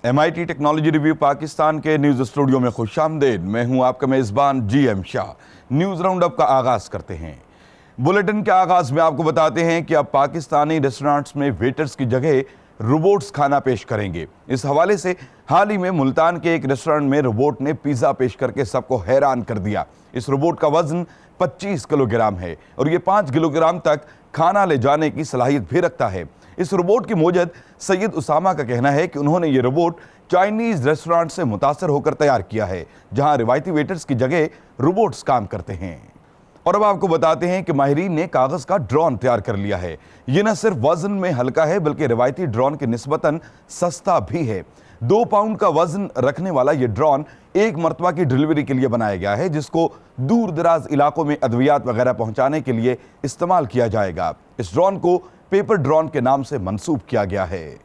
MIT technology review Pakistan के news studio में खुशामदीद। मैं हूं आपका मेज़बान GM शाह। न्यूज़ राउंडअप का आगाज़ करते हैं। बुलेटिन के आगाज़ में आपको बताते हैं कि अब पाकिस्तानी रेस्टोरेंट्स में वेटर्स की जगह रोबोट्स खाना पेश करेंगे। इस हवाले से हाल ही में मुल्तान के एक रेस्टोरेंट में रोबोट ने पिज़्ज़ा पेश करके सबको हैरान कर दिया। इस रोबोट का वजन 25 किलोग्राम है और ये 5 किलोग्राम तक खाना ले जाने की सलाहियत भी रखता है। इस रोबोट की मौजूद सैयद उसामा का कहना है कि उन्होंने ये रोबोट चाइनीज रेस्टोरेंट से मुतासर होकर तैयार किया है, जहां रिवायती वेटर्स की जगह रोबोट्स काम करते हैं। और अब आपको बताते हैं कि माहिरीन ने कागज का ड्रोन तैयार कर लिया है। ये न सिर्फ वजन में हल्का है बल्कि रिवायती ड्रोन के निस्बतन सस्ता भी है। 2 पाउंड का वजन रखने वाला ये ड्रोन एक मरतबा की डिलीवरी के लिए बनाया गया है, जिसको दूर दराज इलाकों में अद्वियात वगैरह पहुंचाने के लिए इस्तेमाल किया जाएगा। इस ड्रोन को पेपर ड्रोन के नाम से मंसूब किया गया है।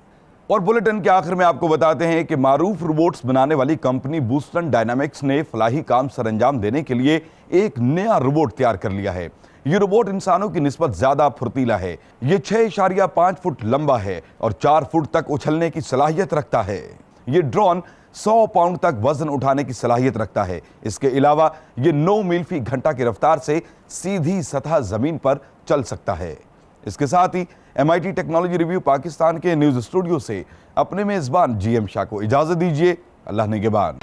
और बुलेटिन के आखिर में आपको बताते हैं कि मारूफ रोबोट्स बनाने वाली कंपनी बूस्टन डायनामिक्स ने फलाही काम सरअंजाम देने के लिए एक नया रोबोट तैयार कर लिया है। ये रोबोट इंसानों की निस्बत ज्यादा फुर्तीला है। ये 6.5 फुट लंबा है और 4 फुट तक उछलने की सलाहियत रखता है। ये ड्रोन 100 पाउंड तक वजन उठाने की सलाहियत रखता है। इसके अलावा ये 9 मील फी घंटा की रफ्तार से सीधी सतह जमीन पर चल सकता है। इसके साथ ही MIT टेक्नोलॉजी रिव्यू पाकिस्तान के न्यूज़ स्टूडियो से अपने मेज़बान GM शाह को इजाज़त दीजिए। अल्लाह निगहबान।